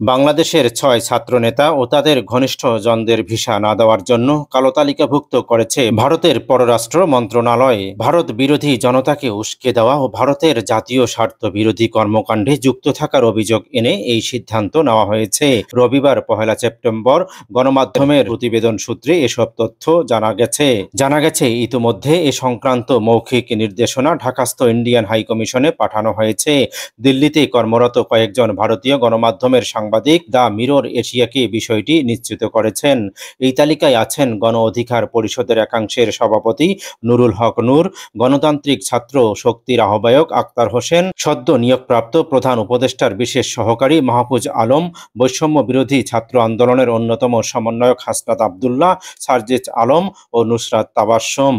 বাংলাদেশের ৬ ছাত্রনেতা ও তাদের ঘনিষ্ঠজনদের ভিসা না দেওয়ার জন্য কালো তালিকাভুক্ত করেছে ভারতের পররাষ্ট্র মন্ত্রণালয়। ভারত বিরোধী জনতাকে উস্কে দেওয়া ও ভারতের জাতীয় স্বার্থ বিরোধী কর্মকাণ্ডে যুক্ত থাকার অভিযোগ এনে এই সিদ্ধান্ত নেওয়া হয়েছে। রবিবার ১ সেপ্টেম্বর গণমাধ্যমের প্রতিবেদন সূত্রে এসব তথ্য জানা গেছে ইতিমধ্যে এ সংক্রান্ত মৌখিক নির্দেশনা ঢাকাস্থ ইন্ডিয়ান হাইকমিশনে পাঠানো হয়েছে। দিল্লিতে কর্মরত কয়েকজন ভারতীয় গণমাধ্যমের সাংবাদিক দ্য মিরর এশিয়াকে বিষয়টি নিশ্চিত করেছেন। এই তালিকায় আছেন গণ অধিকার পরিষদের একাংশের সভাপতি নুরুল হক নূর, গণতান্ত্রিক ছাত্র শক্তির আহ্বায়ক আক্তার হোসেন, সদ্য নিয়োগপ্রাপ্ত প্রধান উপদেষ্টার বিশেষ সহকারী মাহফুজ আলম, বৈষম্য বিরোধী ছাত্র আন্দোলনের অন্যতম সমন্বয়ক হাসনাত আবদুল্লাহ, সার্জিস আলম ও নুসরাত তাবাসসুম।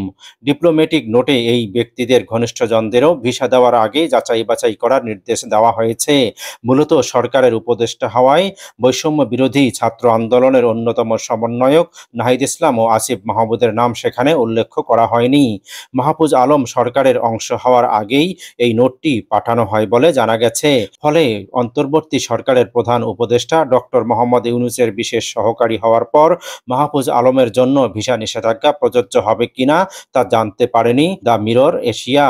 ডিপ্লোম্যাটিক নোটে এই ব্যক্তিদের ঘনিষ্ঠজনদেরও ভিসা দেওয়ার আগে যাচাই বাছাই করার নির্দেশ দেওয়া হয়েছে। মূলত সরকারের উপদেষ্টা হওয়ায় বৈষম্য বিরোধী ছাত্র আন্দোলনের অন্যতম সমন্বয়ক নাহিদ ইসলাম ও আসিফ মাহমুদের নাম সেখানে উল্লেখ করা হয়নি। মাহফুজ আলম সরকারের অংশ হওয়ার আগেই এই নোটটি পাঠানো হয় বলে জানা গেছে। ফলে অন্তর্বর্তী সরকারের প্রধান উপদেষ্টা ডক্টর মোহাম্মদ ইউনূসের বিশেষ সহকারী হওয়ার পর মাহফুজ আলমের জন্য ভিসা নিষেধাজ্ঞা প্রযোজ্য হবে কিনা তা জানতে পারেনি দ্য মিরর এশিয়া।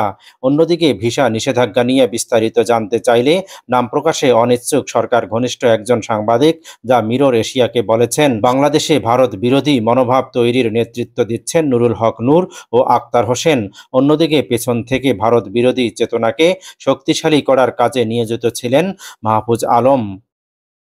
অন্যদিকে ভিসা নিষেধাজ্ঞা নিয়ে বিস্তারিত জানতে চাইলে নাম প্রকাশে অনিচ্ছুক সরকার ঘনিষ্ঠ একজন সাংবাদিক দ্য মিরর এশিয়াকে বলেছেন, বাংলাদেশে ভারত বিরোধী মনোভাব তৈরির নেতৃত্ব দিচ্ছেন নুরুল হক নূর ও আক্তার হোসেন। অন্যদিকে পেছন থেকে ভারত বিরোধী চেতনাকে শক্তিশালী করার কাজে নিয়োজিত ছিলেন মাহফুজ আলম।